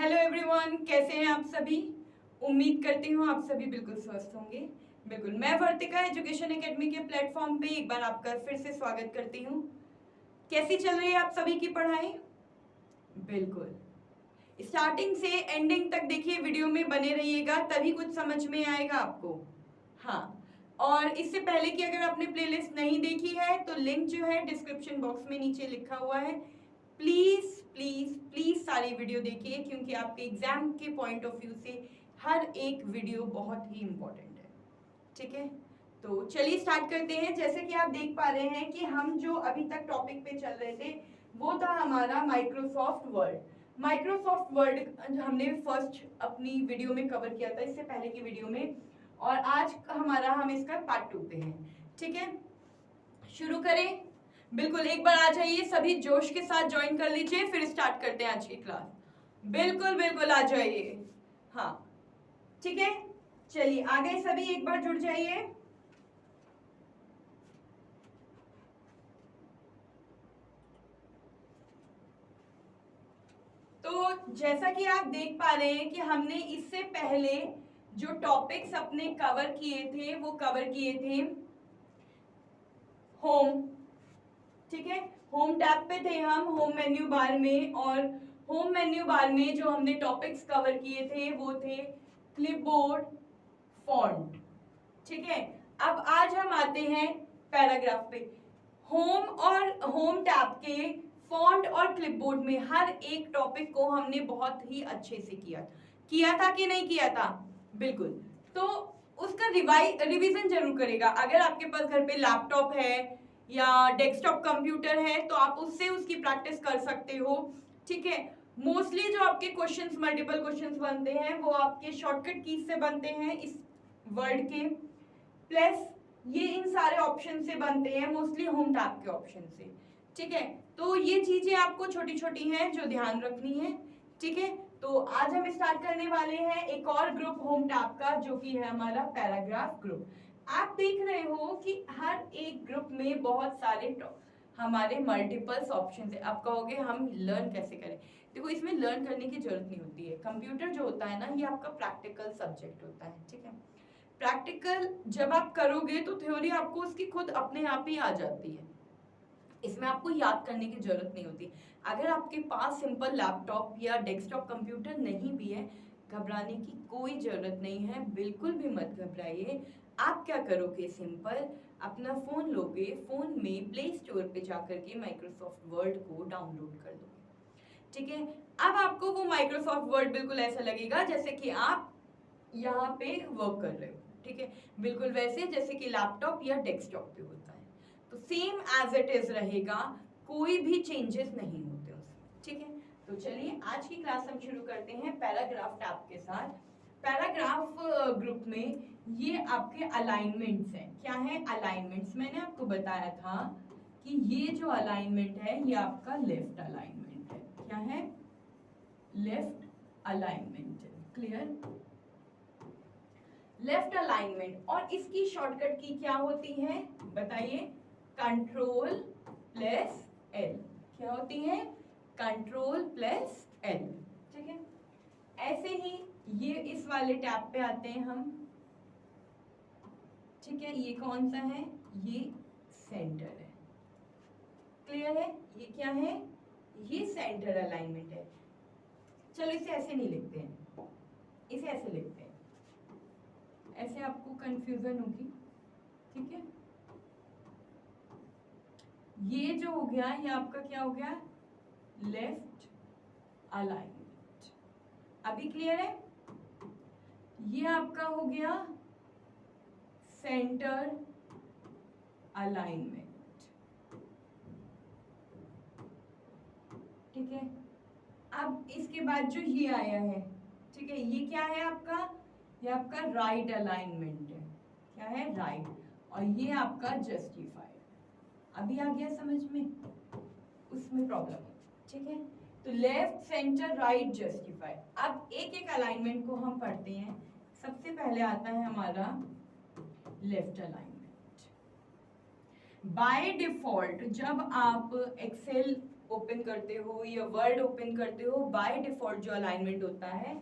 Hello everyone, कैसे हैं आप सभी। उम्मीद करती हूँ आप सभी बिल्कुल स्वस्थ होंगे। बिल्कुल, मैं वर्तिका एजुकेशन एकेडमी के प्लेटफॉर्म पे एक बार आपका फिर से स्वागत करती हूँ। कैसी चल रही है आप सभी की पढ़ाई। बिल्कुल, स्टार्टिंग से एंडिंग तक देखिए, वीडियो में बने रहिएगा, तभी कुछ समझ में आएगा आपको। हाँ, और इससे पहले कि अगर आपने प्लेलिस्ट नहीं देखी है तो लिंक जो है डिस्क्रिप्शन बॉक्स में नीचे लिखा हुआ है। प्लीज प्लीज प्लीज सारी वीडियो देखिए, क्योंकि आपके एग्जाम के पॉइंट ऑफ व्यू से हर एक वीडियो बहुत ही इंपॉर्टेंट है। ठीक है, तो चलिए स्टार्ट करते हैं। जैसे कि आप देख पा रहे हैं कि हम जो अभी तक टॉपिक पे चल रहे थे वो था हमारा माइक्रोसॉफ्ट वर्ड। माइक्रोसॉफ्ट वर्ड हमने फर्स्ट अपनी वीडियो में कवर किया था, इससे पहले की वीडियो में, और आज हम इसका पार्ट 2 पे हैं। ठीक है, शुरू करें। बिल्कुल, एक बार आ जाइए, सभी जोश के साथ ज्वाइन कर लीजिए, फिर स्टार्ट करते हैं आज की क्लास। बिल्कुल बिल्कुल आ जाइए। हाँ ठीक है, चलिए आ गए सभी, एक बार जुड़ जाइए। तो जैसा कि आप देख पा रहे हैं कि हमने इससे पहले जो टॉपिक्स अपने कवर किए थे वो कवर किए थे होम। ठीक है, होम टैब पे थे हम, होम मेन्यू बार में, और होम मेन्यू बार में जो हमने टॉपिक्स कवर किए थे वो थे क्लिपबोर्ड, फॉन्ट। ठीक है, अब आज हम आते हैं पैराग्राफ पे। होम और होम टैब के फॉन्ट और क्लिपबोर्ड में हर एक टॉपिक को हमने बहुत ही अच्छे से किया था कि नहीं किया था। बिल्कुल, तो उसका रिवीजन जरूर करेगा। अगर आपके पास घर पे लैपटॉप है या डेस्कटॉप कंप्यूटर है तो आप उससे उसकी प्रैक्टिस कर सकते हो। ठीक है, मोस्टली जो आपके क्वेश्चंस, मल्टीपल क्वेश्चंस बनते हैं वो आपके शॉर्टकट कीज से बनते हैं इस वर्ड के, प्लस ये इन सारे ऑप्शन से बनते हैं, मोस्टली होम टैब के ऑप्शन से। ठीक है, तो ये चीजें आपको छोटी छोटी हैं जो ध्यान रखनी है। ठीक है, तो आज हम स्टार्ट करने वाले हैं एक और ग्रुप होम टैब का, जो कि है हमारा पैराग्राफ ग्रुप। आप देख रहे हो कि हर एक ग्रुप में बहुत सारे हमारे मल्टीपल्स ऑप्शन है। आप कहोगे हम लर्न कैसे करें। देखो, इसमें लर्न करने की जरूरत नहीं होती है। कंप्यूटर जो होता है ना, ये आपका प्रैक्टिकल सब्जेक्ट होता है। ठीक है, प्रैक्टिकल जब आप करोगे तो थ्योरी आपको उसकी खुद अपने आप ही आ जाती है, इसमें आपको याद करने की जरूरत नहीं होती। अगर आपके पास सिंपल लैपटॉप या डेस्कटॉप कंप्यूटर नहीं भी है, घबराने की कोई जरूरत नहीं है, बिल्कुल भी मत घबराइए। आप क्या करोगे, सिंपल अपना फोन लोगे, फोन में प्ले स्टोर पे जाकर के माइक्रोसॉफ्ट वर्ड को डाउनलोड कर दोगे। ठीक है, अब आपको वो माइक्रोसॉफ्ट वर्ड बिल्कुल ऐसा लगेगा जैसे कि आप यहाँ पे वर्क कर रहे हो। ठीक है, बिल्कुल वैसे जैसे कि लैपटॉप या डेस्कटॉप पे होता है, तो सेम एज इट इज रहेगा, कोई भी चेंजेस नहीं होते उसमें। ठीक है, तो चलिए आज की क्लास हम शुरू करते हैं पैराग्राफ टैब के साथ। पैराग्राफ ग्रुप में ये आपके अलाइनमेंट्स हैं। क्या है अलाइनमेंट्स, मैंने आपको बताया था कि ये जो अलाइनमेंट है ये आपका लेफ्ट अलाइनमेंट है। क्या है, लेफ्ट अलाइनमेंट है। क्लियर, लेफ्ट अलाइनमेंट, और इसकी शॉर्टकट की क्या होती है बताइए, कंट्रोल प्लस एल। क्या होती है, कंट्रोल प्लस एल। ठीक है, ऐसे ही ये इस वाले टैब पे आते हैं हम। ठीक है, ये कौन सा है, ये सेंटर है। क्लियर है, ये क्या है, ये सेंटर अलाइनमेंट है। चलो इसे ऐसे नहीं लिखते हैं, इसे ऐसे लिखते हैं, ऐसे आपको कंफ्यूजन होगी। ठीक है, ये जो हो गया ये आपका क्या हो गया, लेफ्ट अलाइनमेंट। अभी क्लियर है, ये आपका हो गया सेंटर अलाइनमेंट। ठीक है, अब इसके बाद जो ये आया है, ठीक है, ये क्या है आपका, ये आपका राइट अलाइनमेंट है। क्या है, राइट, और ये आपका जस्टिफाइड। अभी आ गया समझ में, उसमें प्रॉब्लम है। ठीक है, तो लेफ्ट, सेंटर, राइट, जस्टिफाइड। अब एक एक अलाइनमेंट को हम पढ़ते हैं। सबसे पहले आता है हमारा लेफ्ट अलाइनमेंट। बाय डिफॉल्ट जब आप एक्सेल ओपन करते हो या वर्ड ओपन करते हो, बाय डिफॉल्ट जो अलाइनमेंट होता है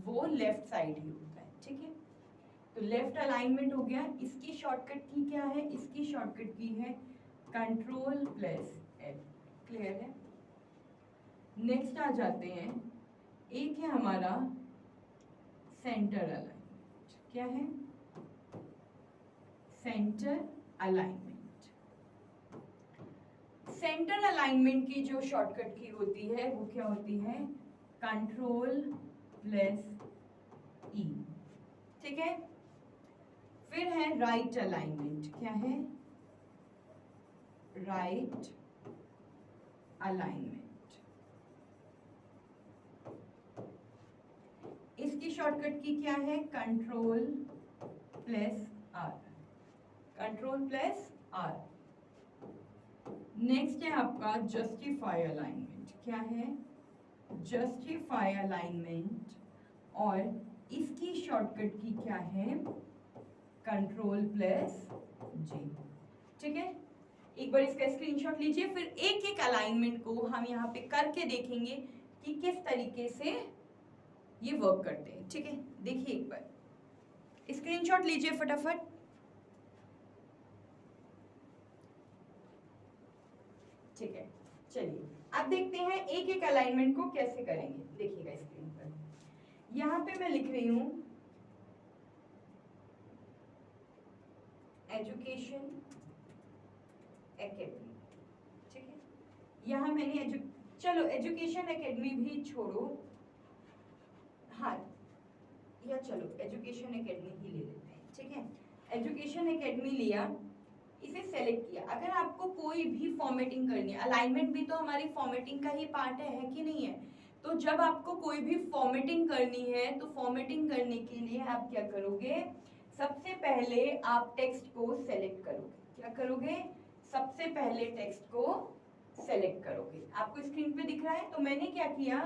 वो लेफ्ट साइड ही होता है, ठीक है। तो लेफ्ट अलाइनमेंट हो गया। इसकी शॉर्टकट की क्या है? इसकी शॉर्टकट की है कंट्रोल प्लस एल। क्लियर है? नेक्स्ट आ जाते हैं, एक है हमारा सेंटर अलाइनमेंट। क्या है? Centre alignment. सेंटर अलाइनमेंट की जो शॉर्टकट की होती है वो क्या होती है? कंट्रोल प्लस ई, ठीक है। फिर है राइट अलाइनमेंट। क्या है? Right alignment. इसकी शॉर्टकट की क्या है? Control plus R. Control plus R. Next है आपका जस्टिफाई अलाइनमेंट। क्या है? जस्टिफाई अलाइनमेंट, और इसकी शॉर्टकट की क्या है? कंट्रोल प्लस जे, ठीक है। एक बार इसका स्क्रीनशॉट लीजिए, फिर एक एक अलाइनमेंट को हम यहाँ पे करके देखेंगे कि किस तरीके से ये वर्क करते हैं, ठीक है। देखिए एक बार स्क्रीनशॉट लीजिए फटाफट। ठीक है, चलिए अब देखते हैं एक एक अलाइनमेंट को कैसे करेंगे। देखिएगा स्क्रीन पर, यहाँ पे मैं लिख रही हूँ एजुकेशन एकेडमी, ठीक है। यहाँ मैंने चलो एजुकेशन एकेडमी भी छोड़ो, हाँ या चलो एजुकेशन एकेडमी ही ले लेते हैं, ठीक है। एजुकेशन एकेडमी लिया, इसे सेलेक्ट किया। अगर आपको कोई भी फॉर्मेटिंग करनी है, अलाइनमेंट भी तो हमारी फॉर्मेटिंग का ही पार्ट है कि नहीं है? तो जब आपको कोई भी फॉर्मेटिंग करनी है तो फॉर्मेटिंग करने के लिए आप क्या करोगे? सबसे पहले आप टेक्स्ट को सेलेक्ट करोगे। क्या करोगे? सबसे पहले टेक्स्ट को सेलेक्ट करोगे। आपको स्क्रीन पे दिख रहा है, तो मैंने क्या किया,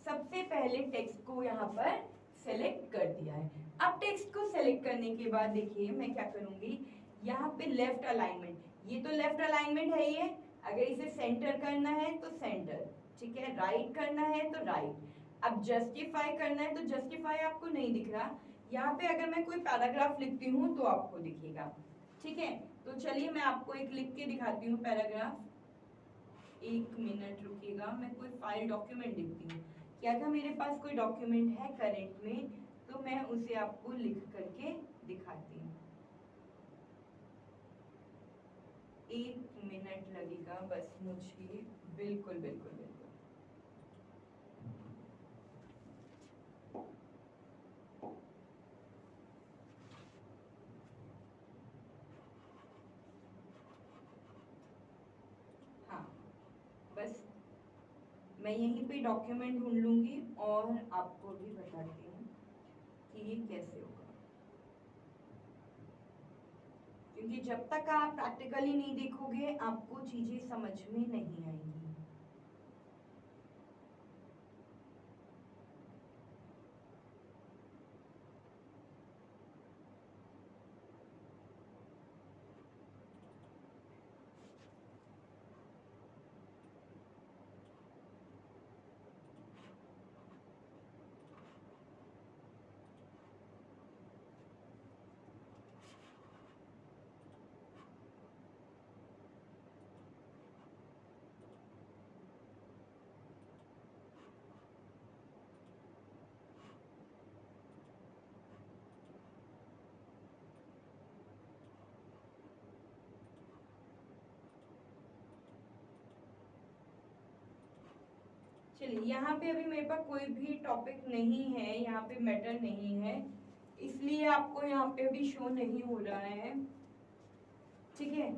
सबसे पहले टेक्स्ट को यहाँ पर सेलेक्ट कर दिया है। अब टेक्स्ट को सेलेक्ट करने के बाद देखिए मैं क्या करूंगी, यहाँ पे लेफ्ट अलाइनमेंट, ये तो लेफ्ट अलाइनमेंट है ये, अगर इसे सेंटर करना है तो सेंटर, ठीक है। राइट करना है तो राइट। अब जस्टिफाई करना है तो जस्टिफाई आपको नहीं दिख रहा, यहाँ पे अगर मैं कोई पैराग्राफ लिखती हूँ तो आपको दिखेगा, ठीक है। तो चलिए मैं आपको एक लिख के दिखाती हूँ पैराग्राफ। एक मिनट रुकिएगा, मैं कोई फाइल डॉक्यूमेंट लिखती हूँ। क्या अगर मेरे पास कोई डॉक्यूमेंट है करंट में तो मैं उसे आपको लिख करके दिखाती हूँ। 1 मिनट लगेगा बस मुझे, बिल्कुल बिल्कुल बिल्कुल। हाँ बस मैं यहीं पे डॉक्यूमेंट ढूंढ लूंगी और आपको भी बताती हूँ कि ये कैसे होगा, क्योंकि जब तक आप प्रैक्टिकली नहीं देखोगे आपको चीजें समझ में नहीं आएंगी। चलिए यहाँ पे अभी मेरे पास कोई भी टॉपिक नहीं है, यहाँ पे मैटर नहीं है, इसलिए आपको यहाँ पे अभी शो नहीं हो रहा है, ठीक है।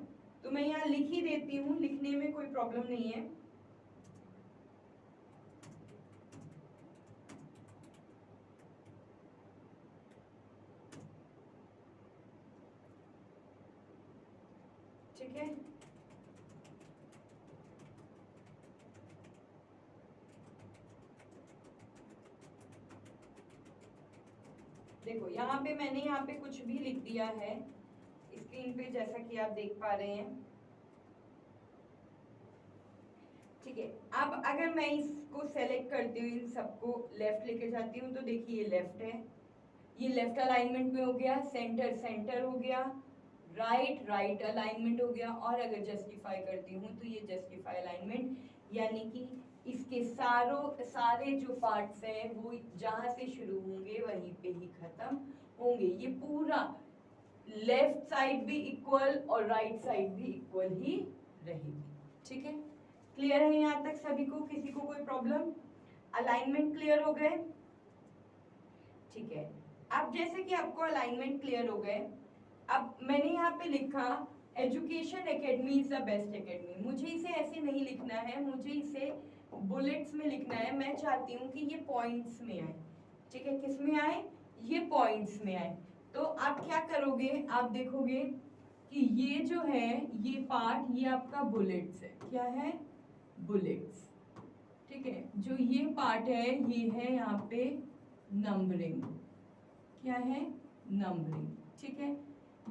तो मैं यहाँ लिख ही देती हूँ, लिखने में कोई प्रॉब्लम नहीं है। ठीक है, देखो यहाँ पे मैंने यहाँ पे कुछ भी लिख दिया है स्क्रीन पे, जैसा कि आप देख पा रहे हैं, ठीक है। अब अगर मैं इसको सेलेक्ट करती हूँ, इन सबको लेफ्ट लेके जाती हूँ, तो देखिए ये लेफ्ट है, ये लेफ्ट अलाइनमेंट में हो गया, सेंटर सेंटर हो गया, राइट राइट अलाइनमेंट हो गया, और अगर जस्टिफाई करती हूँ तो ये जस्टिफाई अलाइनमेंट, यानी कि इसके सारे जो पार्ट्स हैं वो जहां से शुरू होंगे वहीं पे ही खत्म होंगे। ये पूरा लेफ्ट साइड भी इक्वल और राइट साइड भी इक्वल ही रहेगी। ठीक है, क्लियर है यहाँ तक सभी को? किसी को कोई प्रॉब्लम? अलाइनमेंट क्लियर हो गए? ठीक है, अब जैसे कि आपको अलाइनमेंट क्लियर हो गए, अब मैंने यहाँ पे लिखा education academy is the best academy. मुझे इसे ऐसे नहीं लिखना है, मुझे इसे बुलेट्स में लिखना है। मैं चाहती हूँ कि ये पॉइंट्स में आए। ठीक है, किस में आए? ये पॉइंट्स में आए। तो आप क्या करोगे, आप देखोगे कि ये जो है ये पार्ट, ये आपका बुलेट्स है। क्या है? बुलेट्स। ठीक है, जो ये पार्ट है ये है यहाँ पे नंबरिंग। क्या है? नंबरिंग। ठीक है,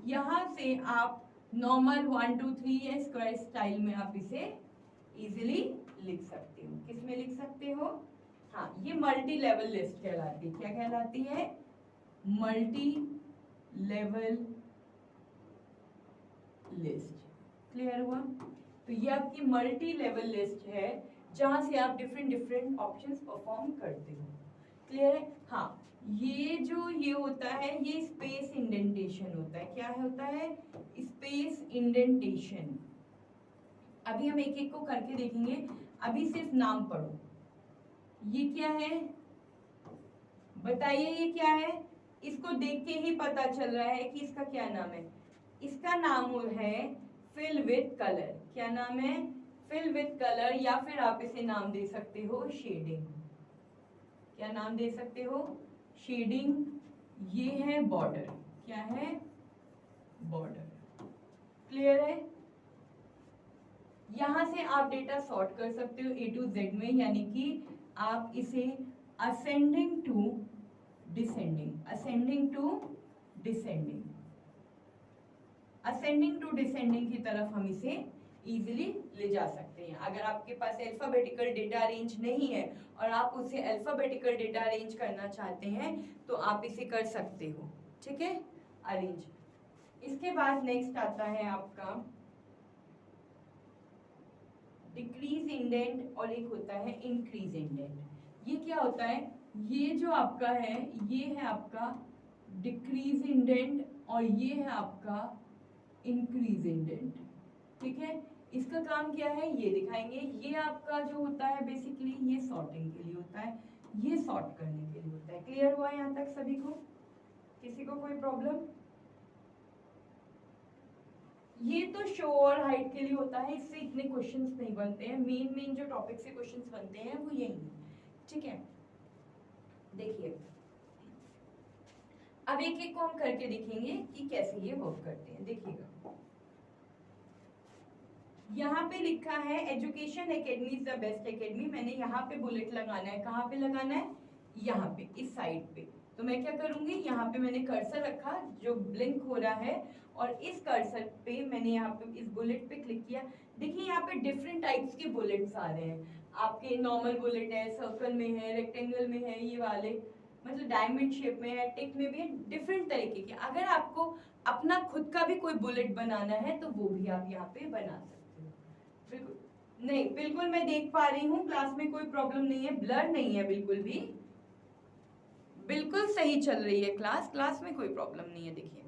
यहां से आप नॉर्मल 1 2 3 या स्क्वायर स्टाइल में आप इसे इजीली लिख सकते हो। किस में लिख सकते हो? हाँ, ये मल्टी लेवल लिस्ट कहलाती है। क्या कहलाती है? Multi level list. क्लियर हुआ? तो ये आपकी मल्टी लेवल लिस्ट है जहां से आप डिफरेंट डिफरेंट ऑप्शंस परफॉर्म करते हो। क्लियर है? हाँ, ये जो ये होता है ये स्पेस इंडेंटेशन होता है। क्या होता है? Space indentation. अभी हम एक एक को करके देखेंगे, अभी सिर्फ नाम पढ़ो। ये क्या है? बताइए ये क्या है? इसको देख के ही पता चल रहा है कि इसका क्या नाम है। इसका नाम है फिल विथ कलर। क्या नाम है? फिल विथ कलर, या फिर आप इसे नाम दे सकते हो शेडिंग। क्या नाम दे सकते हो? शेडिंग। ये है बॉर्डर। क्या है? बॉर्डर। क्लियर है? यहां से आप डेटा सॉर्ट कर सकते हो A to Z में, यानी कि आप इसे ascending to descending, ascending to descending, ascending to descending की तरफ हम इसे इजीली ले जा सकते हैं। अगर आपके पास अल्फाबेटिकल डेटा अरेंज नहीं है और आप उसे अल्फाबेटिकल डेटा अरेंज करना चाहते हैं तो आप इसे कर सकते हो। ठीक है, अरेंज। इसके बाद नेक्स्ट आता है आपका डिक्रीज इंडेंट और एक होता है इंक्रीज इंडेंट। ये क्या होता है? ये जो आपका है ये है आपका डिक्रीज इंडेंट और ये है आपका इंक्रीज इंडेंट। ठीक है, इसका काम क्या है ये दिखाएंगे। ये आपका जो होता है बेसिकली ये सॉर्टिंग के लिए होता है, ये सॉर्ट करने के लिए होता है। क्लियर हुआ यहाँ तक सभी को? किसी को कोई प्रॉब्लम? ये तो शो और हाइट के लिए होता है, इससे इतने क्वेश्चंस नहीं बनते हैं। मेन जो टॉपिक से क्वेश्चंस बनते हैं वो यही है। ठीक है, देखिए अब एक एक को हम करके देखेंगे कि कैसे ये वर्क करते हैं। देखिएगा यहाँ पे लिखा है education academy is the best academy. मैंने यहाँ पे बुलेट लगाना है। कहाँ पे लगाना है? यहाँ पे, इस साइड पे। तो मैं क्या करूंगी, यहाँ पे मैंने कर्सर रखा जो ब्लिंक हो रहा है, और इस कर्सर पे मैंने यहाँ पे इस बुलेट पे क्लिक किया। देखिए यहाँ पे डिफरेंट टाइप्स के बुलेट्स आ रहे हैं। आपके नॉर्मल बुलेट है, सर्कल में है, रेक्टेंगल में है, ये वाले मतलब डायमंड शेप में है, टिक में भी है, डिफरेंट तरीके के। अगर आपको अपना खुद का भी कोई बुलेट बनाना है तो वो भी आप यहाँ पे बना सकते हो। बिल्कुल नहीं, बिल्कुल मैं देख पा रही हूँ क्लास में कोई प्रॉब्लम नहीं है, ब्लर नहीं है बिल्कुल भी, बिल्कुल सही चल रही है क्लास, क्लास में कोई प्रॉब्लम नहीं है। देखिए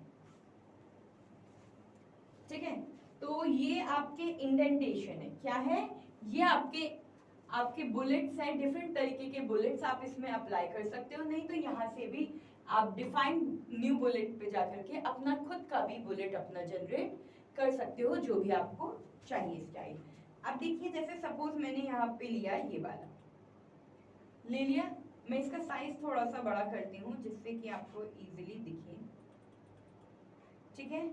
ठीक है, तो ये आपके इंडेंटेशन है। क्या है? ये आपके बुलेट्स हैं, डिफरेंट तरीके के बुलेट्स आप इसमें अप्लाई कर सकते हो। नहीं तो यहाँ से भी आप डिफाइन न्यू बुलेट पे जाकर के अपना खुद का भी बुलेट अपना जनरेट कर सकते हो, जो भी आपको चाहिए स्टाइल। अब देखिए जैसे सपोज मैंने यहाँ पे लिया ये वाला ले लिया, मैं इसका साइज थोड़ा सा बड़ा करती हूँ जिससे कि आपको इजीली दिखे। ठीक है,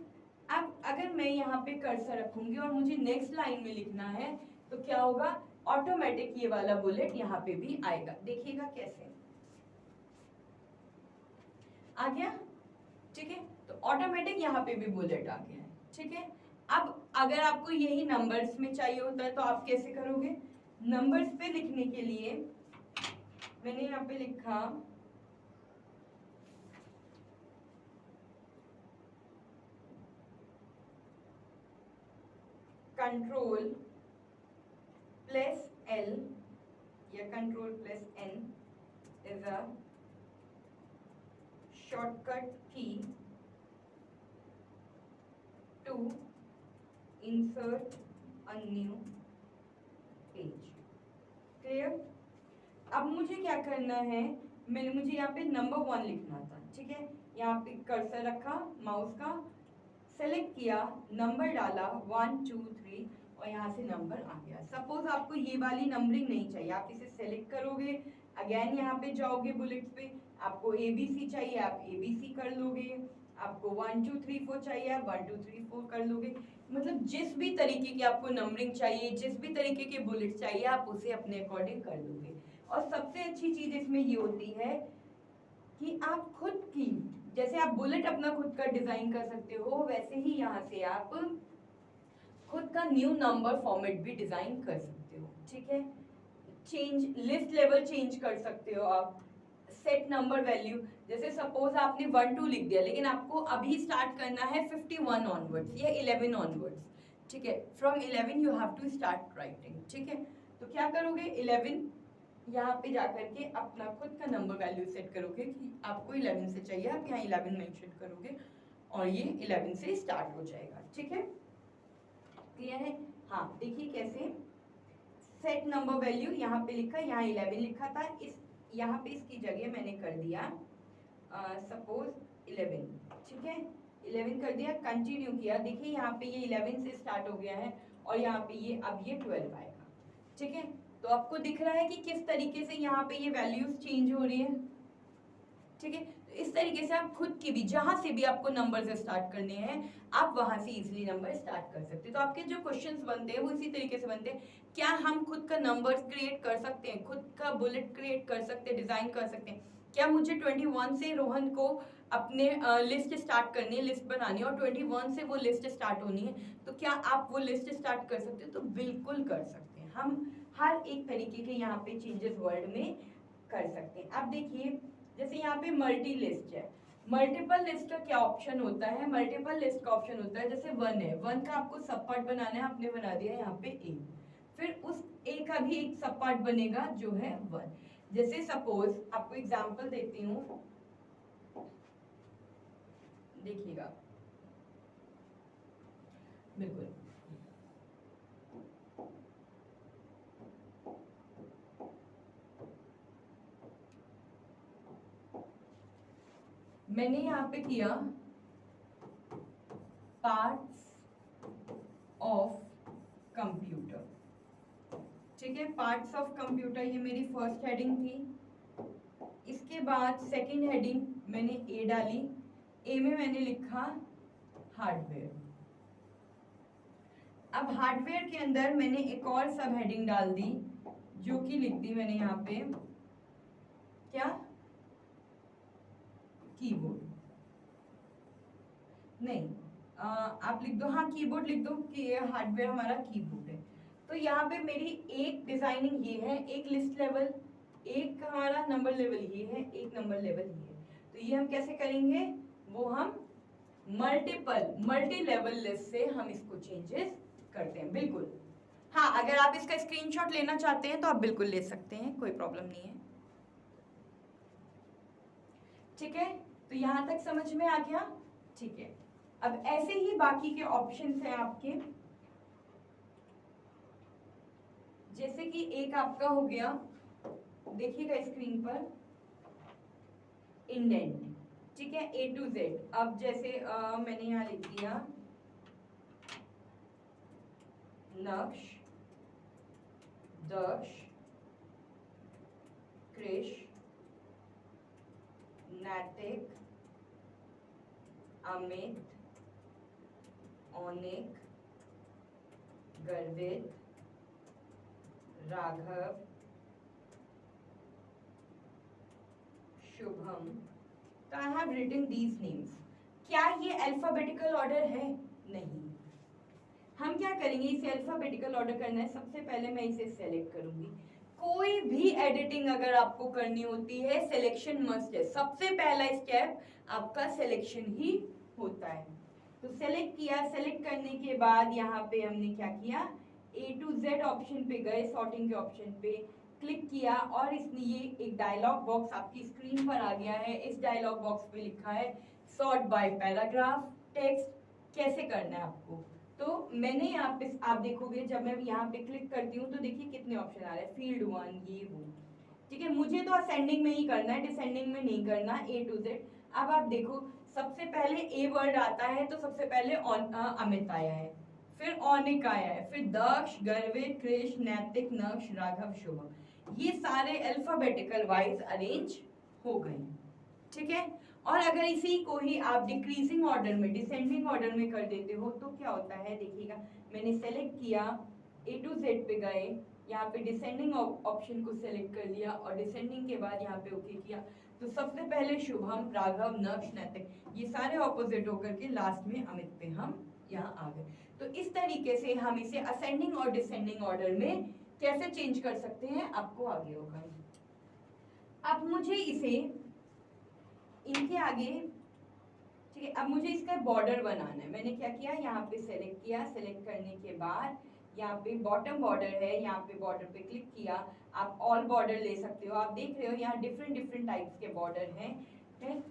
अब अगर मैं यहाँ पे कर्सर रखूंगी और मुझे नेक्स्ट लाइन में लिखना है तो क्या होगा, ऑटोमेटिक ये वाला बुलेट यहाँ पे भी आएगा। देखिएगा कैसे आ गया। ठीक है, तो ऑटोमेटिक यहाँ पे भी बुलेट आ गया है। ठीक है, अब अगर आपको यही नंबर्स में चाहिए होता है तो आप कैसे करोगे, नंबर्स पे लिखने के लिए मैंने यहाँ पे लिखा कंट्रोल प्लस L या control plus N is a shortcut key to insert a new page. Clear? अब मुझे क्या करना है, मुझे यहाँ पे नंबर 1 लिखना था, ठीक है। यहाँ पे कर्सर रखा, माउस का सेलेक्ट किया, नंबर डाला 1 2 3 और यहाँ से नंबर आ गया। सपोज आपको ये वाली नंबरिंग नहीं चाहिए, आप इसे सेलेक्ट करोगे, अगेन यहाँ पे जाओगे बुलेट्स पे, आपको ABC चाहिए आप ABC कर लोगे, आपको 1 2 3 4 चाहिए आप 1 2 3 4 कर लोगे। मतलब जिस भी तरीके की आपको नंबरिंग चाहिए, जिस भी तरीके के बुलेट चाहिए, आप उसे अपने अकॉर्डिंग कर लोगे। और सबसे अच्छी चीज इसमें ये होती है कि आप खुद की, जैसे आप बुलेट अपना खुद का डिजाइन कर सकते हो, वैसे ही यहाँ से आप खुद का न्यू नंबर फॉर्मेट भी डिजाइन कर सकते हो, ठीक है। चेंज लिस्ट लेवल चेंज कर सकते हो आप, सेट नंबर वैल्यू, जैसे सपोज आपने 1 2 लिख दिया, लेकिन आपको अभी स्टार्ट करना है 51 ऑनवर्ड्स या 11 ऑनवर्ड्स, ठीक है। From 11 you have to start writing, ठीक है। तो क्या करोगे, 11 यहाँ पे जाकर के अपना खुद का नंबर वैल्यू सेट करोगे कि आपको 11 से चाहिए, आप यहाँ 11 मेंशन करोगे और ये 11 से स्टार्ट हो जाएगा, ठीक है। क्लियर है? हाँ, देखिए कैसे, सेट नंबर वैल्यू यहाँ पे लिखा, यहाँ 11 लिखा था, इस यहाँ पे इसकी जगह मैंने कर दिया सपोज 11, ठीक है। 11 कर दिया, कंटिन्यू किया, देखिए यहाँ पे ये 11 से स्टार्ट हो गया है और यहाँ पे ये अब ये 12 आएगा, ठीक है। तो आपको दिख रहा है कि किस तरीके से यहाँ पे ये वैल्यूज चेंज हो रही है, ठीक है। तो इस तरीके से आप खुद की भी, जहां से भी आपको नंबर से स्टार्ट करने हैं, आप वहां से इजीली नंबर स्टार्ट कर सकते हैं। तो आपके जो क्वेश्चंस बनते हैं वो इसी तरीके से बनते हैं, क्या हम खुद का नंबर क्रिएट कर सकते हैं, खुद का बुलेट क्रिएट कर सकते हैं, डिजाइन कर सकते हैं। क्या मुझे 21 से रोहन को अपने लिस्ट स्टार्ट करनी है, लिस्ट बनानी है और 21 से वो लिस्ट स्टार्ट होनी है, तो क्या आप वो लिस्ट स्टार्ट कर सकते हो? तो बिल्कुल कर सकते हैं, हम हर एक तरीके के यहाँ पे चेंजेस वर्ड में कर सकते हैं। अब देखिए, जैसे यहाँ पे मल्टी लिस्ट है, मल्टीपल लिस्ट का क्या ऑप्शन होता है, मल्टीपल लिस्ट का ऑप्शन होता है, जैसे 1 है, 1 का आपको सब पार्ट बनाना है, आपने बना दिया यहाँ पे A, फिर उस A का भी एक सब पार्ट बनेगा जो है 1। जैसे सपोज आपको एग्जांपल देती हूँ, देखिएगा बिल्कुल, मैंने यहाँ पे किया पार्ट्स ऑफ कंप्यूटर, ठीक है। पार्ट्स ऑफ कंप्यूटर ये मेरी फर्स्ट हेडिंग थी। इसके बाद सेकंड हेडिंग मैंने ए डाली, ए में मैंने लिखा हार्डवेयर। अब हार्डवेयर के अंदर मैंने एक और सब हेडिंग डाल दी, जो कि लिख दी मैंने यहाँ पे क्या, कीबोर्ड, नहीं आप लिख दो, हाँ कीबोर्ड लिख दो कि हार्डवेयर हमारा कीबोर्ड है। तो यहाँ पे मेरी एक डिजाइनिंग ये है, एक लिस्ट लेवल, एक हमारा नंबर लेवल ये है, एक नंबर लेवल ये है। तो ये हम कैसे करेंगे, वो हम मल्टी लेवल लिस्ट से हम इसको चेंजेस करते हैं, बिल्कुल। हाँ, अगर आप इसका स्क्रीनशॉट लेना चाहते हैं तो आप बिल्कुल ले सकते हैं, कोई प्रॉब्लम नहीं है, ठीक है। तो यहाँ तक समझ में आ गया, ठीक है। अब ऐसे ही बाकी के ऑप्शंस हैं आपके, जैसे कि एक आपका हो गया, देखिएगा स्क्रीन पर, इंडेंट, ठीक है, A to Z। अब जैसे मैंने यहाँ लिख दिया नक्श, दक्ष, कृष, नैतिक, अमित, औनिक, गर्वित, राघव, शुभम। तो I have written these names. क्या ये अल्फाबेटिकल ऑर्डर है? नहीं, हम क्या करेंगे, इसे अल्फाबेटिकल ऑर्डर करना है। सबसे पहले मैं इसे सेलेक्ट करूंगी। कोई भी एडिटिंग अगर आपको करनी होती है, सिलेक्शन मस्ट है। सबसे पहला स्टेप आपका सिलेक्शन ही होता है। तो सेलेक्ट किया, सेलेक्ट करने के बाद यहाँ पे हमने क्या किया, A to Z ऑप्शन पे गए, सॉर्टिंग के ऑप्शन पे क्लिक किया और इसने ये एक डायलॉग बॉक्स आपकी स्क्रीन पर आ गया है। इस डायलॉग बॉक्स पे लिखा है सॉर्ट बाय पैराग्राफ टेक्स्ट। कैसे करना है आपको, तो मैंने यहाँ पे आप देखोगे जब मैं यहाँ पे क्लिक करती हूँ तो देखिए कितने ऑप्शन आ रहे हैं, फील्ड 1 ये वो। ठीक है, मुझे तो असेंडिंग में ही करना है, डिसेंडिंग में नहीं करना, A to Z। अब आप देखो सबसे पहले ए वर्ड आता है तो सबसे पहले अमित आया है, फिर औनिक आया है, फिर दक्ष, गर्वित, कृष, नैतिक, नक्ष, राघव, शुभम। ये सारे अल्फाबेटिकल वाइज अरेंज हो गए। ठीक है, और अगर इसी को ही आप डिक्रीजिंग ऑर्डर में, डिसेंडिंग ऑर्डर में कर देते हो तो क्या होता है, देखिएगा मैंने सेलेक्ट किया, A to Z पे गए, यहाँ पे डिसेंडिंग ऑप्शन को सेलेक्ट कर लिया और डिसेंडिंग के बाद यहाँ पे ओके किया, तो सबसे पहले शुभम, राघव, नक्ष, नैतिक, ये सारे ऑपोजिट होकर के लास्ट में अमित पे हम यहाँ आ गए। तो इस तरीके से हम इसे असेंडिंग और डिसेंडिंग ऑर्डर में कैसे चेंज कर सकते हैं आपको आगे होगा। अब मुझे इसे इनके आगे, ठीक है, अब मुझे इसका बॉर्डर बनाना है। मैंने क्या किया, यहाँ पे सेलेक्ट किया, सेलेक्ट करने के बाद यहाँ पे बॉटम बॉर्डर है, यहाँ पे बॉर्डर पे क्लिक किया। आप ऑल बॉर्डर ले सकते हो, आप देख रहे हो यहाँ डिफरेंट डिफरेंट टाइप्स के बॉर्डर हैं।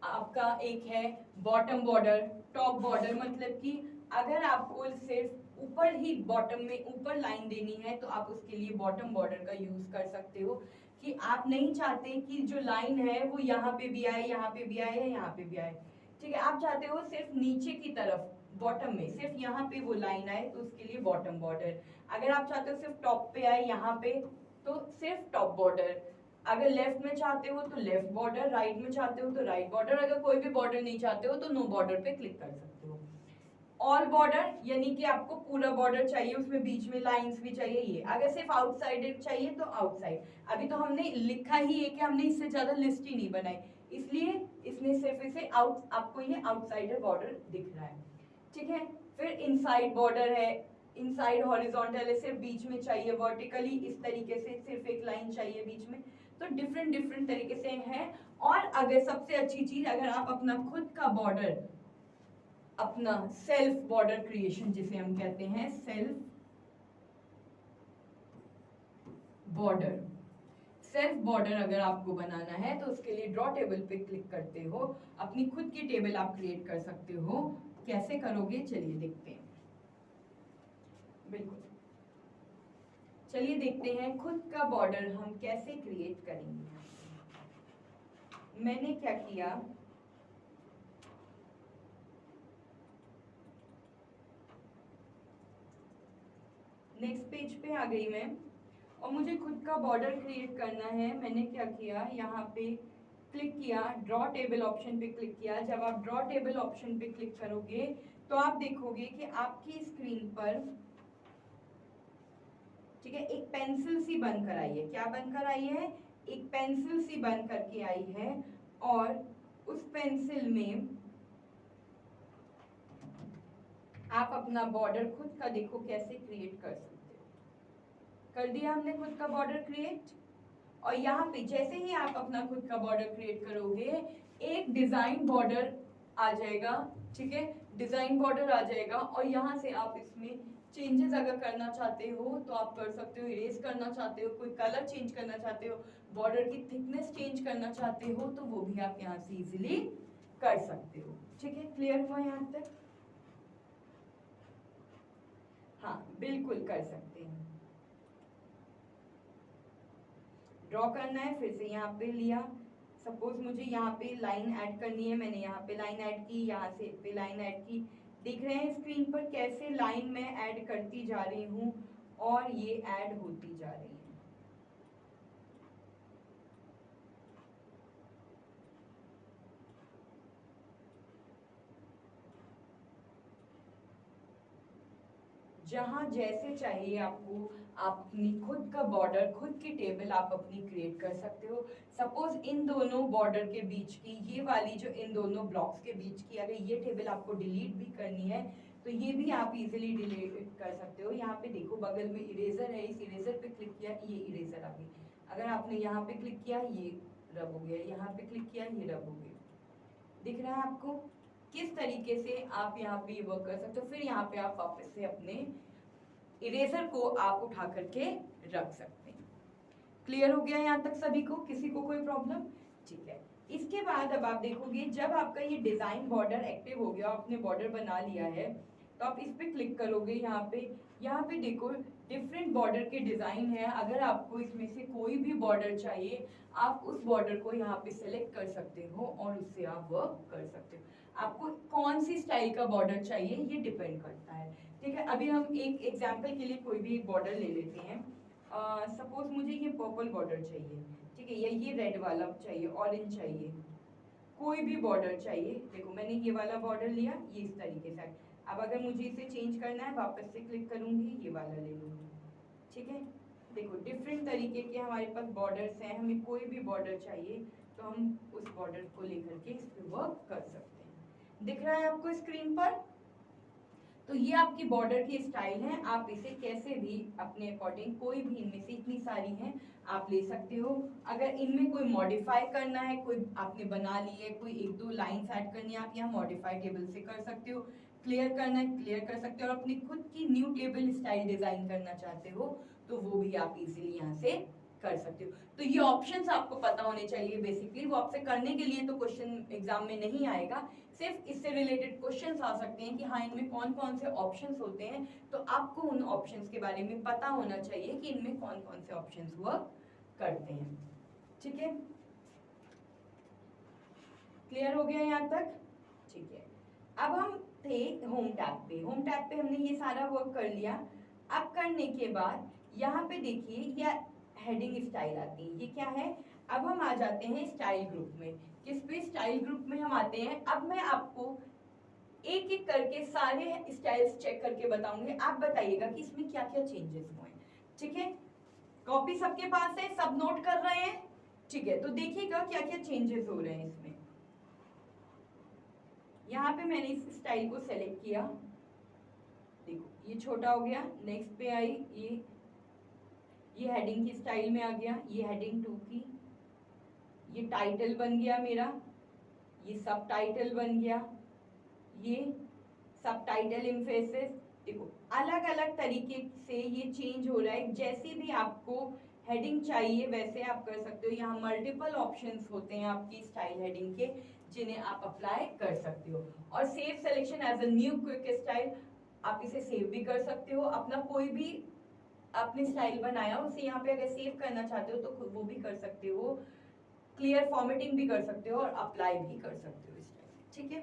आपका एक है बॉटम बॉर्डर, टॉप बॉर्डर, मतलब कि अगर आपको सिर्फ ऊपर ही बॉटम में ऊपर लाइन देनी है तो आप उसके लिए बॉटम बॉर्डर का यूज कर सकते हो, कि आप नहीं चाहते कि जो लाइन है वो यहाँ पे भी आए, यहाँ पे भी आए, यहाँ पे भी आए। ठीक है, आप चाहते हो सिर्फ नीचे की तरफ बॉटम में सिर्फ यहाँ पे वो लाइन आए, तो उसके लिए बॉटम बॉर्डर। अगर आप चाहते हो सिर्फ टॉप पे आए यहाँ पे, तो सिर्फ टॉप बॉर्डर। अगर लेफ्ट में चाहते हो तो लेफ्ट बॉर्डर, राइट में चाहते हो तो राइट बॉर्डर, अगर कोई भी बॉर्डर नहीं चाहते हो तो नो बॉर्डर पे क्लिक कर सकते हो। ऑल बॉर्डर यानी कि आपको पूरा बॉर्डर चाहिए, उसमें बीच में लाइंस भी चाहिए। ये अगर सिर्फ आउटसाइड चाहिए तो आउटसाइड। अभी तो हमने लिखा ही है कि हमने इससे ज्यादा लिस्ट ही नहीं बनाई, इसलिए इसने सिर्फ इसे आउट, आपको ये आउटसाइडर बॉर्डर दिख रहा है। ठीक है, फिर इनसाइड बॉर्डर है, इनसाइड हॉरिजॉन्टल है, सिर्फ बीच में चाहिए, वर्टिकली इस तरीके से सिर्फ एक लाइन चाहिए बीच में। तो डिफरेंट डिफरेंट तरीके से है। और अगर सबसे अच्छी चीज, अगर आप अपना खुद का बॉर्डर, अपना सेल्फ बॉर्डर क्रिएशन जिसे हम कहते हैं, सेल्फ बॉर्डर, सेल्फ बॉर्डर अगर आपको बनाना है तो उसके लिए ड्रॉ टेबल पे क्लिक करते हो, अपनी खुद की टेबल आप क्रिएट कर सकते हो। कैसे करोगे चलिए देखते हैं। बिल्कुल, चलिए देखते हैं खुद का बॉर्डर हम कैसे क्रिएट करेंगे। मैंने क्या किया, नेक्स्ट पेज पे आ गई मैं और मुझे खुद का बॉर्डर क्रिएट करना है। मैंने क्या किया, यहाँ पे क्लिक किया, ड्रॉ टेबल ऑप्शन पे क्लिक किया। जब आप ड्रॉ टेबल ऑप्शन पे क्लिक करोगे तो आप देखोगे कि आपकी स्क्रीन पर, ठीक है, एक पेंसिल सी बनकर आई है। क्या बनकर आई है, एक पेंसिल सी बन करके आई है। और उस पेंसिल में आप अपना बॉर्डर खुद का देखो कैसे क्रिएट कर सकते हो। कर दिया हमने खुद का बॉर्डर क्रिएट। और यहाँ पे जैसे ही आप अपना खुद का बॉर्डर क्रिएट करोगे, एक डिजाइन बॉर्डर आ जाएगा। ठीक है, डिजाइन बॉर्डर आ जाएगा और यहाँ से आप इसमें चेंजेस अगर करना चाहते हो तो आप कर सकते हो, इरेज करना चाहते हो, कोई कलर चेंज करना चाहते हो, बॉर्डर की थिकनेस चेंज करना चाहते हो, तो वो भी आप यहाँ से इजीली कर सकते हो। ठीक है, क्लियर हुआ यहाँ तक? हाँ बिल्कुल कर सकते हैं। ड्रॉ करना है, फिर से यहाँ पे लिया, सपोज मुझे यहाँ पे लाइन ऐड करनी है, मैंने यहाँ पे लाइन ऐड की, यहाँ से पे लाइन ऐड की। दिख रहे हैं स्क्रीन पर कैसे लाइन में ऐड करती जा रही हूँ और ये ऐड होती जा रही है। जहां जैसे चाहिए आपको, आप अपनी खुद का बॉर्डर, खुद की टेबल आप अपनी क्रिएट कर सकते हो। सपोज इन दोनों बॉर्डर के बीच की, ये वाली जो इन दोनों ब्लॉक्स के बीच की, अगर ये टेबल आपको डिलीट भी करनी है तो ये भी आप इजीली डिलीट कर सकते हो। यहाँ पे देखो बगल में इरेजर है, इस इरेजर पे क्लिक किया ये इरेजर आ गई। अगर आपने यहाँ पे क्लिक किया ये रब हो गया, यहाँ पे क्लिक किया ये रब हो गया। दिख रहा है आपको किस तरीके से आप यहाँ पे वर्क कर सकते हो। फिर यहाँ पे आप वापस से अपने इरेजर को आप उठा करके रख सकते हैं। क्लियर हो गया यहाँ तक सभी को, किसी को कोई प्रॉब्लम? ठीक है। इसके बाद अब आप देखोगे जब आपका ये डिजाइन बॉर्डर एक्टिव हो गया, आपने बॉर्डर बना लिया है, तो आप इस पे क्लिक करोगे। यहाँ पे देखो डिफरेंट बॉर्डर के डिजाइन है। अगर आपको इसमें से कोई भी बॉर्डर चाहिए, आप उस बॉर्डर को यहाँ पे सिलेक्ट कर सकते हो और उससे आप वर्क कर सकते हो। आपको कौन सी स्टाइल का बॉर्डर चाहिए ये डिपेंड करता है। ठीक है, अभी हम एक एग्जाम्पल के लिए कोई भी एक बॉर्डर ले लेते हैं। सपोज मुझे ये पर्पल बॉर्डर चाहिए, ठीक है, या ये रेड वाला चाहिए, ऑरेंज चाहिए, कोई भी बॉर्डर चाहिए। देखो मैंने ये वाला बॉर्डर लिया, ये इस तरीके से। अब अगर मुझे इसे चेंज करना है, वापस से क्लिक करूंगी, ये वाला ले लूंगी। ठीक है, देखो डिफरेंट तरीके के हमारे पास बॉर्डर्स हैं। हमें कोई भी बॉर्डर चाहिए तो हम उस बॉर्डर को लेकर के इस पे वर्क कर सकते हैं। दिख रहा है आपको स्क्रीन पर? तो ये आपकी बॉर्डर की स्टाइल है। आप इसे कैसे भी अपने अकॉर्डिंग, कोई भी इनमें से, इतनी सारी हैं, आप ले सकते हो। अगर इनमें कोई मॉडिफाई करना है, कोई आपने बना ली है, कोई एक दो लाइंस ऐड करनी है, आप यहाँ मॉडिफाई टेबल से कर सकते हो। क्लियर करना है क्लियर कर सकते हो, और अपनी खुद की न्यू टेबल स्टाइल डिजाइन करना चाहते हो तो वो भी आप इजीली यहाँ से कर सकते हो। तो ये ऑप्शंस आपको पता होने चाहिए बेसिकली। वो आपसे करने के लिए तो क्वेश्चन एग्जाम में नहीं आएगा, सिर्फ इससे रिलेटेड क्वेश्चंस आ सकते हैं कि हाँ इनमें कौन कौन से ऑप्शंस होते हैं। तो आपको उन ऑप्शंस के बारे में पता होना चाहिए कि इनमें कौन कौन से ऑप्शंस वर्क करते हैं। ठीक है, क्लियर हो गया यहाँ तक? ठीक है, अब हम थे होम टैब पे। होम टैब पे हमने ये सारा वर्क कर लिया। अब करने के बाद यहाँ पे देखिए यह हेडिंग स्टाइल आती है। ये क्या है? अब हम आ जाते हैं स्टाइल ग्रुप में। किस पे? स्टाइल ग्रुप में हम आते हैं। अब मैं आपको एक एक करके सारे स्टाइल्स चेक करके बताऊंगी, आप बताइएगा कि इसमें क्या क्या चेंजेस हुए। ठीक है, कॉपी सबके पास है, सब नोट कर रहे हैं? ठीक है, तो देखिएगा क्या क्या चेंजेस हो रहे हैं इसमें। यहाँ पे मैंने इस स्टाइल को सेलेक्ट किया, देखो ये छोटा हो गया। नेक्स्ट पे आई ये हेडिंग की स्टाइल में आ गया, ये हेडिंग 2 की, ये टाइटल बन गया मेरा, ये सब टाइटल बन गया, ये सब टाइटल इम्फेसिस। देखो अलग अलग तरीके से ये चेंज हो रहा है। जैसे भी आपको हेडिंग चाहिए वैसे आप कर सकते हो। यहाँ मल्टीपल ऑप्शंस होते हैं आपकी स्टाइल हेडिंग के, जिन्हें आप अप्लाई कर सकते हो। और save selection as a new quick style, आप इसे सेव भी कर सकते हो। अपना कोई भी आपने स्टाइल बनाया उसे यहाँ पे अगर सेव करना चाहते हो तो वो भी कर सकते हो। क्लियर फॉर्मेटिंग भी कर सकते हो और अप्लाई भी कर सकते हो स्टाइल। ठीक है,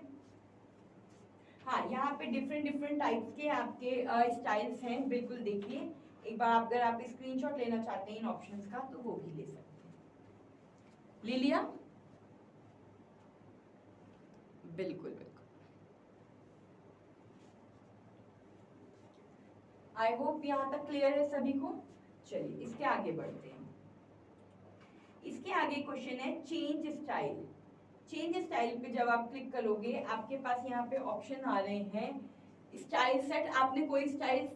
हाँ यहाँ पे डिफरेंट डिफरेंट टाइप्स के आपके स्टाइल्स हैं। बिल्कुल देखिए एक बार अगर आप स्क्रीनशॉट लेना चाहते हैं इन ऑप्शंस का तो वो भी ले सकते हैं। ले लिया? बिल्कुल बिल्कुल। आई होप यहाँ तक क्लियर है सभी को। चलिए इसके आगे बढ़ते हैं। इसके आगे क्वेश्चन है चेंज स्टाइल। चेंज स्टाइल पे जब आप क्लिक करोगे आपके पास यहाँ पे ऑप्शन आ रहे हैं। स्टाइल सेट, आपने कोई स्टाइल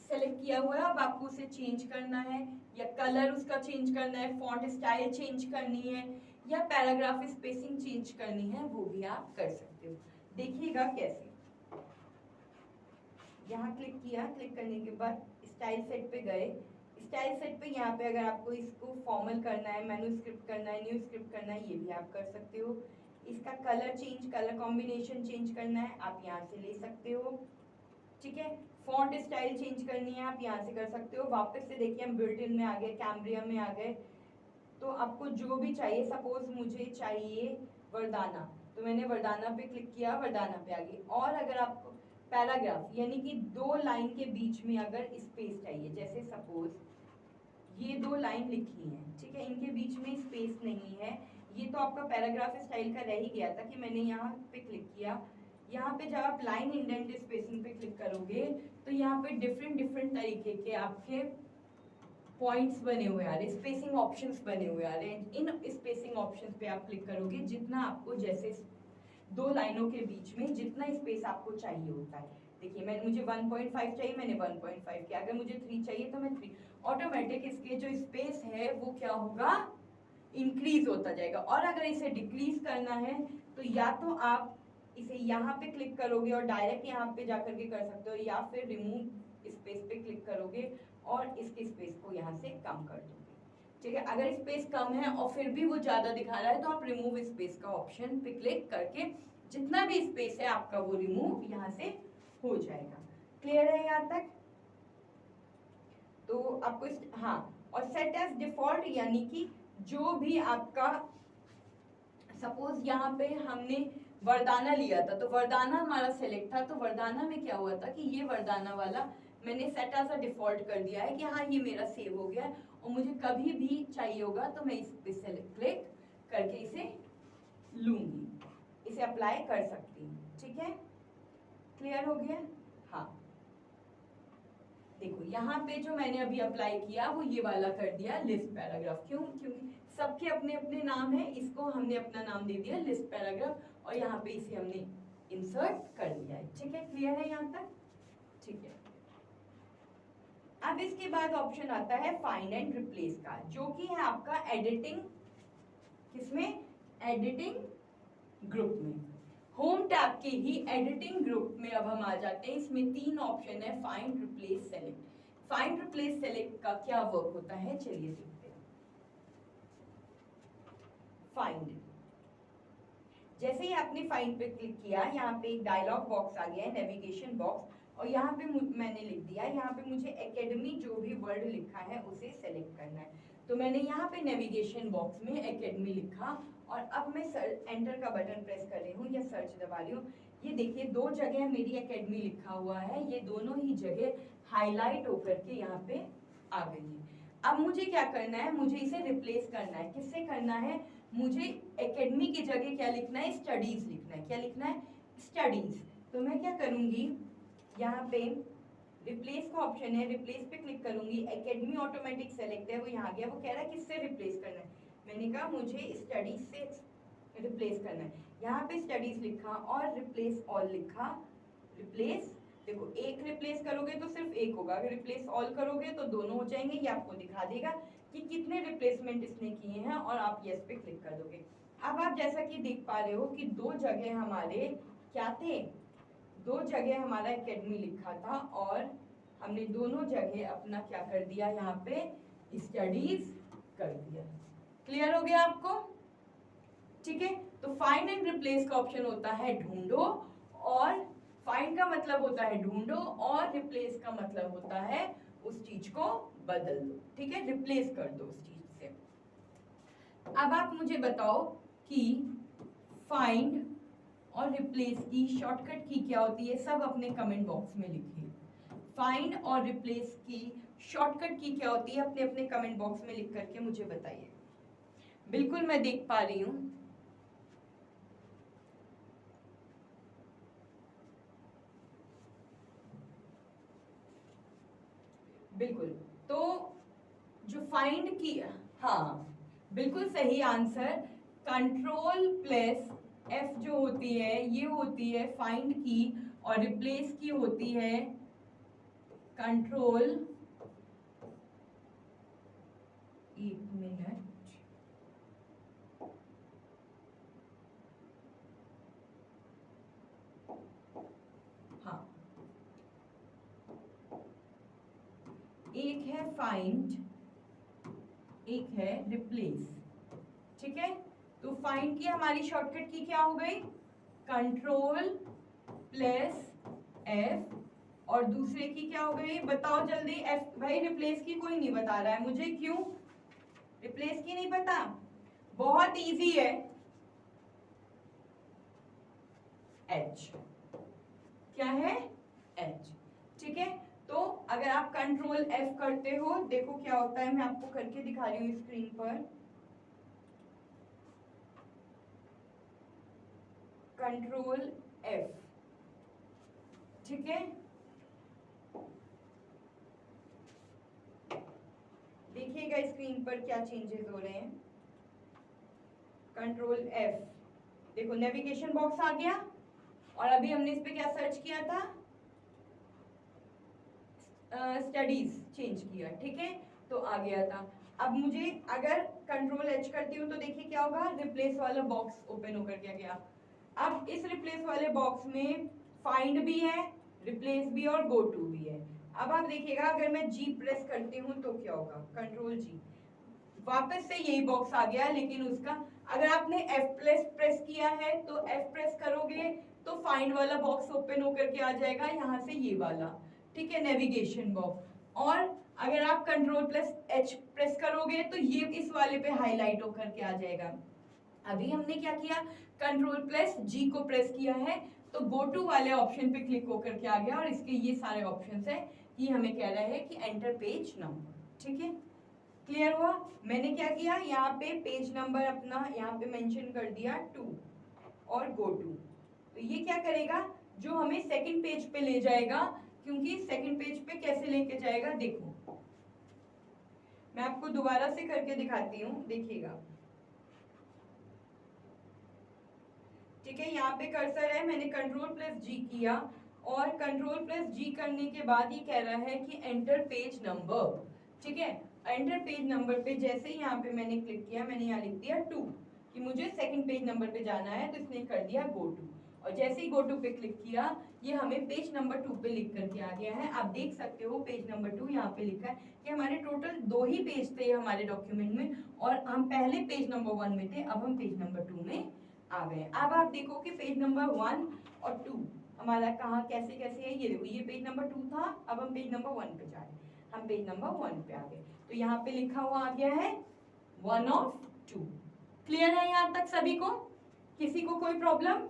सेलेक्ट किया हुआ है, अब आपको उसे चेंज करना है, या कलर उसका चेंज करना है, फॉन्ट स्टाइल चेंज करनी है, या पैराग्राफ स्पेसिंग चेंज करनी है, वो भी आप कर सकते हो। देखिएगा कैसे। यहाँ क्लिक किया, क्लिक करने के बाद स्टाइल सेट पे गए। स्टाइल सेट पे यहाँ पे अगर आपको इसको फॉर्मल करना है, मैन्युस्क्रिप्ट करना है, न्यू स्क्रिप्ट करना है, ये भी आप कर सकते हो। इसका colour change, colour combination change करना है, आप यहाँ से ले सकते हो। ठीक है, फॉन्ट स्टाइल चेंज करनी है, आप यहाँ से कर सकते हो। वापस से देखिए हम बिल्ट इन में आ गए, कैम्ब्रिया में आ गए। तो आपको जो भी चाहिए, सपोज मुझे चाहिए वरदाना, तो मैंने वरदाना पे क्लिक किया, वरदाना पे आ गई। और अगर आपको पैराग्राफ यानी कि 2 लाइन के बीच में अगर स्पेस चाहिए, जैसे सपोज ये 2 लाइन लिखी हैं, ठीक है, इनके बीच में स्पेस नहीं है, ये तो आपका पैराग्राफ स्टाइल का रह ही गया था कि मैंने यहाँ पे क्लिक किया। यहाँ पे जब आप लाइन इंडेंट स्पेसिंग पे क्लिक करोगे तो यहाँ पे डिफरेंट डिफरेंट तरीके के आपके पॉइंट्स बने हुए आ रहे, स्पेसिंग ऑप्शंस बने हुए आ रहे हैं। इन स्पेसिंग ऑप्शंस पे आप क्लिक करोगे, जितना आपको, जैसे 2 लाइनों के बीच में जितना स्पेस आपको चाहिए होता है, देखिए मुझे 1.5 चाहिए, मैंने 1.5 किया। अगर मुझे 3 चाहिए तो मैं 3। ऑटोमेटिक इसके जो स्पेस है वो क्या होगा, इंक्रीज होता जाएगा। और अगर इसे डिक्रीज करना है तो या तो आप इसे यहाँ पे क्लिक करोगे और डायरेक्ट यहाँ पे जाकर के कर सकते हो, या फिर रिमूव स्पेस पे क्लिक करोगे और इसके स्पेस को यहाँ से कम कर दोगे। ठीक है, अगर स्पेस कम है और फिर भी वो ज्यादा दिखा रहा है तो आप रिमूव स्पेस का ऑप्शन पे क्लिक करके जितना भी स्पेस है आपका वो रिमूव यहाँ से हो जाएगा। क्लियर है यहाँ तक? तो आपको हाँ, और सेट एज डिफॉल्ट यानी कि जो भी आपका, सपोज यहाँ पे हमने वरदाना लिया था तो वरदाना हमारा सेलेक्ट था, तो वरदाना में क्या हुआ था कि ये वरदाना वाला मैंने सेट एज अ डिफॉल्ट कर दिया है कि हाँ ये मेरा सेव हो गया है, और मुझे कभी भी चाहिए होगा तो मैं इस पे क्लिक करके इसे लूंगी, इसे अप्लाई कर सकती हूँ। ठीक है, क्लियर हो गया? हाँ, देखो यहाँ पे जो मैंने अभी अप्लाई किया वो ये वाला कर दिया लिस्ट पैराग्राफ। क्यों? क्योंकि सबके अपने अपने नाम है, इसको हमने अपना नाम दे दिया लिस्ट पैराग्राफ, और यहाँ पे इसे हमने इंसर्ट कर दिया है। ठीक है, क्लियर है यहाँ तक? ठीक है, अब इसके बाद ऑप्शन आता है फाइंड एंड रिप्लेस का, जो कि है आपका एडिटिंग, किसमें? एडिटिंग ग्रुप में। होम टैब के ही एडिटिंग ग्रुप में अब हम आ जाते हैं। इसमें 3 ऑप्शन है, find, replace, select. Find, replace, select का क्या वर्क होता है, चलिए देखते हैं। फाइंड, जैसे ही आपने फाइंड पे क्लिक किया, यहाँ पे एक डायलॉग बॉक्स आ गया है, नेविगेशन बॉक्स, और यहाँ पे मैंने लिख दिया, यहाँ पे मुझे एकेडमी जो भी वर्ड लिखा है उसे सेलेक्ट करना है। तो मैंने यहाँ पे नेविगेशन बॉक्स में एकेडमी लिखा, और अब मैं एंटर का बटन प्रेस कर रही हूँ या सर्च दबा रही हूँ। ये देखिए 2 जगह मेरी एकेडमी लिखा हुआ है, ये दोनों ही जगह हाईलाइट होकर के यहाँ पे आ गई है। अब मुझे क्या करना है, मुझे इसे रिप्लेस करना है। किससे करना है? मुझे एकेडमी की जगह क्या लिखना है, स्टडीज लिखना है। क्या लिखना है? स्टडीज। तो मैं क्या करूंगी, यहाँ पे रिप्लेस का ऑप्शन है, रिप्लेस पे क्लिक करूंगी, एकेडमी ऑटोमेटिक सेलेक्ट है, वो यहाँ गया, वो कह रहा है किससे रिप्लेस करना है। मैंने कहा मुझे स्टडीज से रिप्लेस करना है। यहाँ पे स्टडीज लिखा और रिप्लेस ऑल लिखा। रिप्लेस, देखो एक रिप्लेस करोगे तो सिर्फ एक होगा, अगर रिप्लेस ऑल करोगे तो दोनों हो जाएंगे। ये आपको दिखा देगा कि कितने रिप्लेसमेंट इसने किए हैं, और आप यस पे क्लिक कर दोगे। अब आप जैसा कि देख पा रहे हो कि 2 जगह हमारे क्या थे, 2 जगह हमारा एकेडमी लिखा था, और हमने दोनों जगह अपना क्या कर दिया, यहाँ पे स्टडीज कर दिया। क्लियर हो गया आपको? ठीक है, तो फाइंड एंड रिप्लेस का ऑप्शन होता है ढूंढो, और फाइंड का मतलब होता है ढूंढो, और रिप्लेस का मतलब होता है उस चीज को बदल दो। ठीक है, रिप्लेस कर दो उस चीज से। अब आप मुझे बताओ कि फाइंड और रिप्लेस की शॉर्टकट की क्या होती है, सब अपने कमेंट बॉक्स में लिखिए। फाइंड और रिप्लेस की शॉर्टकट की क्या होती है, अपने अपने कमेंट बॉक्स में लिख करके मुझे बताइए। बिल्कुल मैं देख पा रही हूँ। बिल्कुल, तो जो फाइंड की, हाँ बिल्कुल सही आंसर, कंट्रोल प्लस F जो होती है ये होती है फाइंड की, और रिप्लेस की होती है कंट्रोल, एक मिनट, हाँ, एक है फाइंड, एक है रिप्लेस। ठीक है, तो फाइंड की हमारी शॉर्टकट की क्या हो गई, कंट्रोल प्लस F, और दूसरे की क्या हो गई, बताओ जल्दी। F। भाई रिप्लेस की कोई नहीं बता रहा है मुझे, क्यों? रिप्लेस की नहीं पता? बहुत इजी है, H। क्या है? H। ठीक है, तो अगर आप कंट्रोल F करते हो, देखो क्या होता है, मैं आपको करके दिखा रही हूँ स्क्रीन पर। कंट्रोल F, ठीक है, देखिएगा स्क्रीन पर क्या चेंजेस हो रहे हैं। कंट्रोल F, देखो नेविगेशन बॉक्स आ गया, और अभी हमने इस पे क्या सर्च किया था, स्टडीज चेंज किया, ठीक है, तो आ गया था। अब मुझे अगर कंट्रोल एच करती हूँ तो देखिए क्या होगा, रिप्लेस वाला बॉक्स ओपन होकर क्या गया। अब इस रिप्लेस वाले बॉक्स में फाइंड भी है, रिप्लेस भी और गो टू भी है। अब आप देखिएगा अगर मैं जी प्रेस करती हूँ तो क्या होगा, कंट्रोल जी, वापस से यही बॉक्स आ गया, लेकिन उसका अगर आपने प्रेस किया है तो F प्रेस करोगे तो फाइंड वाला बॉक्स ओपन होकर के आ जाएगा, यहाँ से ये वाला, ठीक है, नेविगेशन बॉक्स। और अगर आप कंट्रोल प्लस H प्रेस करोगे तो ये इस वाले पे हाईलाइट होकर के आ जाएगा। अभी हमने क्या किया, कंट्रोल प्लस G को प्रेस किया है तो गो टू वाले ऑप्शन पे क्लिक होकर के आ गया, और इसके ये सारे ऑप्शंस है। ये हमें कह रहा है कि एंटर पेज नंबर, ठीक है, क्लियर हुआ। मैंने क्या किया, यहाँ पे पेज नंबर अपना यहाँ पे मेंशन कर दिया 2 और गो टू। तो ये क्या करेगा, जो हमें सेकंड पेज पे ले जाएगा, क्योंकि सेकंड पेज पे कैसे लेके जाएगा, देखो मैं आपको दोबारा से करके दिखाती हूँ, देखिएगा, ठीक है। यहाँ पे कर्सर है, मैंने कंट्रोल प्लस जी किया, और कंट्रोल प्लस जी करने के बाद ये कह रहा है कि एंटर पेज नंबर, ठीक है। एंटर पेज नंबर पे जैसे ही यहाँ पे मैंने क्लिक किया, मैंने यहाँ लिख दिया 2 कि मुझे सेकंड पेज नंबर पे जाना है, तो इसने कर दिया गो टू, और जैसे ही गो टू पे क्लिक किया ये हमें पेज नंबर 2 पे लिख करके आ गया है। आप देख सकते हो पेज नंबर 2 यहाँ पे लिखा है कि हमारे टोटल 2 ही पेज थे हमारे डॉक्यूमेंट में, और हम पहले पेज नंबर 1 में थे, अब हम पेज नंबर 2 में आ गए। अब आप देखो कि पेज नंबर 1 और 2 हमारा कहाँ कैसे कैसे है, ये देखो, ये पेज नंबर 2 था, अब हम पेज नंबर 1 पे जा रहे हैं, हम पेज नंबर 1 पे आ गए, तो यहाँ पे लिखा हुआ आ गया है 1 ऑफ 2। क्लियर है यहाँ तक सभी को, किसी को कोई प्रॉब्लम,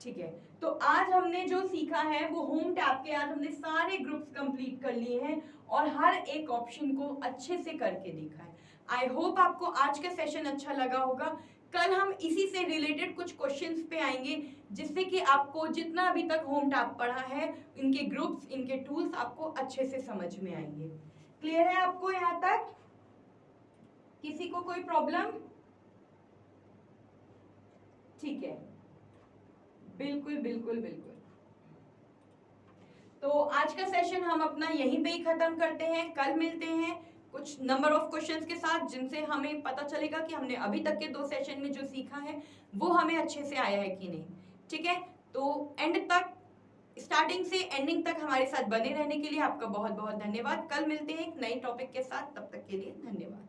ठीक है। तो आज हमने जो सीखा है वो होम टैब के, आज हमने सारे ग्रुप्स कंप्लीट कर लिए हैं और हर एक ऑप्शन को अच्छे से करके देखा है। आई होप आपको आज का सेशन अच्छा लगा होगा। कल हम इसी से रिलेटेड कुछ क्वेश्चंस पे आएंगे, जिससे कि आपको जितना अभी तक होम टैब पढ़ा है, इनके ग्रुप्स, इनके टूल्स आपको अच्छे से समझ में आएंगे। क्लियर है आपको यहाँ तक, किसी को कोई प्रॉब्लम, ठीक है, बिल्कुल बिल्कुल बिल्कुल। तो आज का सेशन हम अपना यहीं पे ही खत्म करते हैं, कल मिलते हैं कुछ नंबर ऑफ क्वेश्चंस के साथ, जिनसे हमें पता चलेगा कि हमने अभी तक के 2 सेशन में जो सीखा है वो हमें अच्छे से आया है कि नहीं, ठीक है। तो एंड तक, स्टार्टिंग से एंडिंग तक हमारे साथ बने रहने के लिए आपका बहुत बहुत धन्यवाद। कल मिलते हैं एक नए टॉपिक के साथ, तब तक के लिए धन्यवाद।